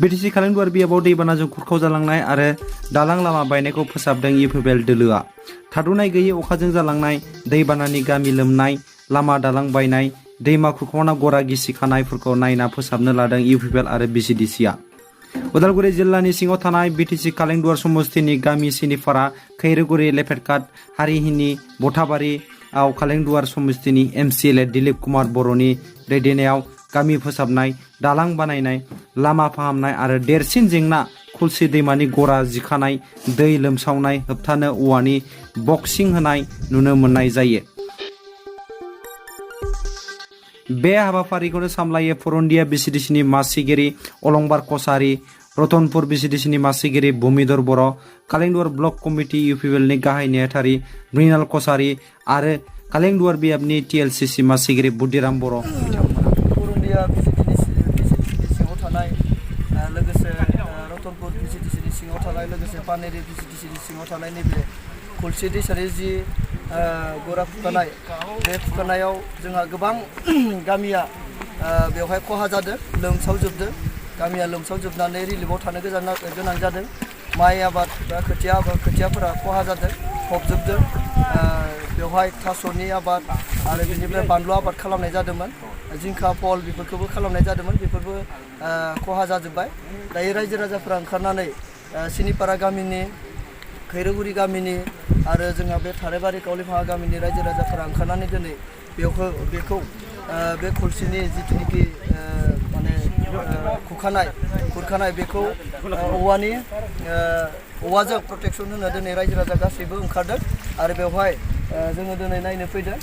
BTC कालेंदुवार बियाबाव दैबानाजों खुरखाव जालांनाय आरो दालां लामा बायनायखौ फोसाबदों इउपिपिएल दोलोआ। थाद'नाय गैयै अखाजों जालांनाय दैबानानि गामि लोमनाय, लामा दालां बायनाय, दैमा खुरखावना गरा गिसिखानायफोरखौ नायना फोसाबनो लादों इउपिपिएल आरो बिसिडिसिआ। उदालगुरि जिल्लानि सिङाव थानाय बिटिसि कालेंदुवार समस्तिनि गामि सिनिफारा, खैरोगुरि, लेफेटकाट, हारिहिनि, बथाबारिआव कालेंदुवार समस्तिनि एमसिएलए दिलीप कुमार बर'नि दैदेननायाव गामि फोसाबनाय, दालां बानायनाय, लामा फाहामनाय आरो देरसिन जेंना खुलसि दैमानि गरा जिखानाय, दै लोमसावनाय होबथानो औवानि बक्सिं होनाय नुनो मोननाय जायो। बे हाबाफारिखौनो सामलायो फरन्दिया बिसिडिसिनि मासिगिरि अलंबार कसारी, रतनपुर बिसिडिसिनि मासिगिरि भुमिधर बर', कालेंदुवार ब्लक कमिटि इउपिपिएलनि गाहाय नेहाथारि मृणाल कसारी आरो कालेंदुवार बियाबनि टिएलसिसि मासिगिरि बुद्धिराम बर'। फरन्दिया बिसिडिसिनि सिङाव थानाय लोगोसे रतनपुर बिसिडिसिनि सिङाव थानाय लोगोसे पानेरि बिसिडिसिनि सिङाव थानाय नैबे खलसि दैसानि जि गरा खुरखानाय, बे खुरखानायाव जोंहा गोबां गामिया बेवहाय खहा जादों, लोमसावजोबदों। गामिया लोमसावजोबनानै रिलिफआव थानो गोनां जादों। माइ आबाद बा खोथियाफोरा खहा जादों, फबजोबदों। बेवहाय थास'नि आबाद आरो बेनिफ्राय बानलु आबाद खालामनाय जादोंमोन, जिंखा फल बेफोरखौबो खालामनाय जादोंमोन, बेफोरबो खहा जाजोब्बाय। दायो रायजो राजाफोरा ओंखारनानै सिनिपारा गामिनि, खैरोगुरि गामिनि आरो जोंहा बे थाराइबारि कावलिभाङा गामिनि रायजो राजाफोरा ओंखारनानै दिनै बेखौ बे खलसिनि जिथुनिखि माने खुरखानाय बेखौ औवाजों प्रटेकसन होनो दिनै रायजो राजा गासैबो ओंखारदों आरो बेवहाय जोङो दिनै नायनो फैदों।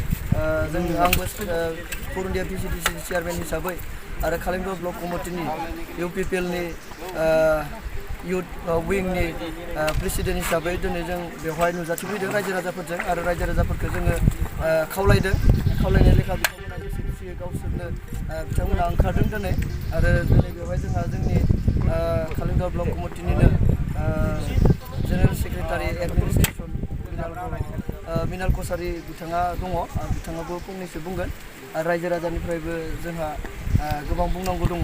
आंबो फरन्दिया बिसिडिसि चेयारमेन हिसाबै आरो कालेंदुवार ब्लक कमिटिनि इउपिपिएलनि इउथ विंनि प्रेसिडेन्ट हिसाबै दिनै जों बेवहाय नुजाथिफैदों रायजो राजाफोरजों आरो रायजो राजाफोरखौ जोङो खावलायनाय लेखा बिथांमोना गोसो खुसियै गावसोरनो बिथांमोना ओंखारदों दिनै। आरो दिनै बेवहाय जोंहा जोंनि कालेंदुवार ब्लक कमिटिनिनो general secretary administration Mrinal Kachari बिथाङा दङ। बिथाङाबो फंनैसो बुंगोन आरो रायजो राजानिफ्रायबो जोंहा गोबां बुंनांगौ दङ।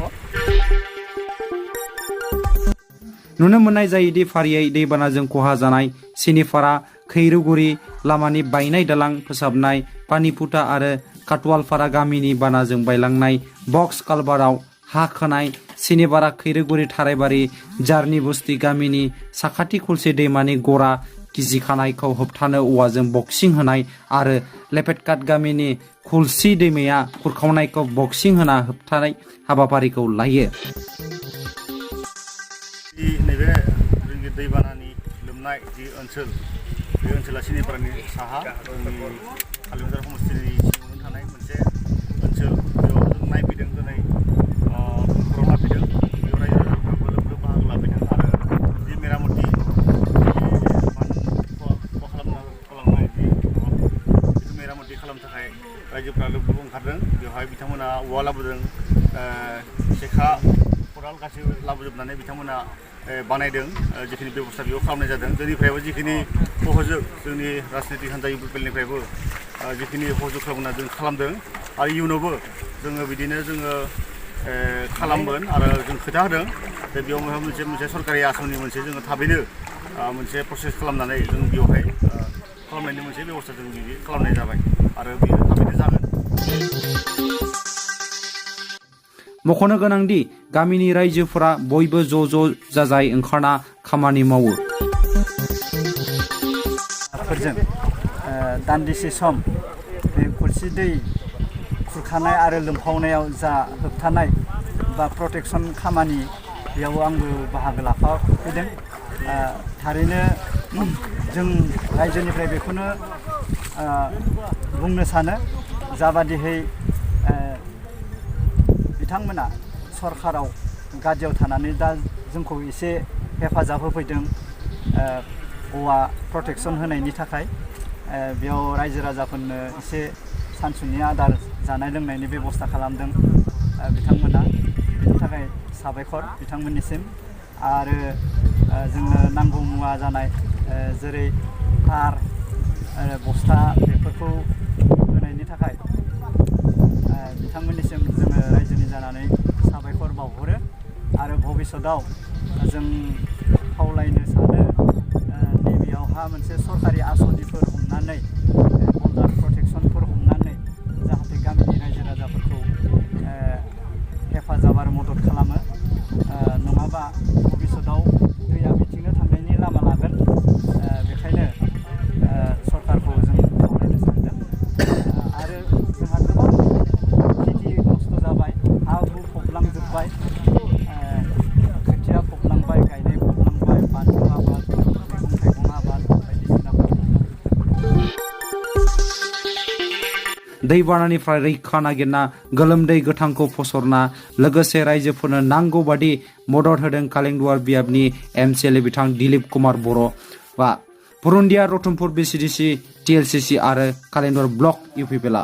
नुनो मोननाय जायोदि फारियै दैबानाजों खहा जानाय सिनिफारा, खैरोगुरि लामानि बायनाय दालां फोसाबनाय, पानिपुटा आरो काटवालपारा गामिनि बानाजों बायलांनाय बक्स कालभाराव हा खोनाय, सिनिपारा, खैरोगुरि, थाराइबारि, जारनि बस्ति गामिनि साखाथि खुलसि दैमानि गरा गिसिखानायखौ होबथानो औवाजों बक्सिं होनाय आरो लेफेटकाट गामिनि खुलसि दैमाया खुरखावनायखौ बक्सिं होना होबथानाय हाबाफारिखौ लायो। नैबे जोंनि दैबानानि लोमनाय जि ओनसोल, बे ओनसोला सिनिपारानि साहा जोंनि कालेंदुवार समस्तिनि सिङावनो थानाय मोनसे ओनसोल। बेयाव जों नायफैदों दिनै, खौरां लाफैदों। बेयाव रायजो राजाफ्राबो लोब लोब बाहागो लाफैदों आरो जि मेरामति खालामनाय बेखौ मेरामति खालामनो थाखाय रायजोफ्रा लोब लोब ओंखारदों। बेवहाय बिथांमोना औवा लाबोदों, सेखा, खदाल गासैबो लाबोजोबनानै बिथांमोना बानायदों। जिखिनि बेबस्था बेयाव खालामनाय जादों। जोंनिफ्रायबो जिखिनि सहयोग, जोंनि राजनितिक हान्जा इउपिपिएलनिफ्रायबो जिखिनि सहयोग खालामना जों खालामदों आरो इयुनावबो जोङो बिदिनो जोङो खालामगोन आरो जों खोथा होदों जे बेयाव मोनसे सरकारि आसनि मोनसे जोङो थाबैनो मोनसे प्रसेस खालामनानै जों बेवहाय खालामनायनि मोनसे बेबस्था जों बिदि खालामनाय जाबाय आरो बेयो थाबैनो जागोन। मख'नो गोनांदि गामिनि रायजोफोरा बयबो ज' जाजाय ओंखारना खामानि मावो। दान्दिसे सम बे खलसि दै खुरखानाय आरो लोमफावनायाव जा होबथानाय बा प्रटेकसन खामानि, बेयाव आंबो बाहागो लाफाफैदों। थारैनो जों रायजोनिफ्राय बेखौनो बुंनो सानो, जाबादिहै बिथांमोना सरकाराव गादियाव थानानै दा जोंखौ एसे हेफाजाब होफैदों औवा प्रटेकसन होनायनि थाखाय। बेयाव रायजो राजाफोरनो एसे सानसुनि आदार जानाय लोंनायनि बेबस्था खालामदों बिथांमोना। बेनि थाखाय साबायखर बिथांमोननिसिम। आरो जोंनो नांगौ मुवा जानाय जेरै तार, बस्था बेफोरखौ होनायनि थाखाय बिथांमोननिसिम जोङो रायजोनि जानानै साबायखर बावहरो। आरो आरो भबिष्यताव जों खावलायनो सानो नैबेयावहा मोनसे सरकारि आसनिफोर हमनानै बर्डार प्रटेक्सनफोर हमनानै जाहाथे गामिनि रायजो राजाफोरखौ हेफाजाब आरो मदद खालामो नङाबा भबिष्यताव दैया बिथिंनो थांनायनि लामा लागोन बेखायनो सरकारखौ जों खावलायनो सानदों आरो जोंहा गोबां खेथि नस्थ' जाबाय हा हु फबलांजोब्बाय खोथिया फबलांबाय गायनाय फबलांबाय बानलु आबाद मैगं थाइगं आबाद बायदिसिनाफोर दैबानानिफ्राय रैखा नागिरना गोलोमदै गोथांखौ फसरना लोगोसे रायजोफोरनो नांगौ बादि मदद होदों कालिंदुवार बियाबनि एमसिएलए बिथां दिलीप कुमार बर' बा पुरुन्दिया रतनपुर बिसिडिसि टिएलसिसि आरो कालिंदुवार ब्लक इउपिपिएलआ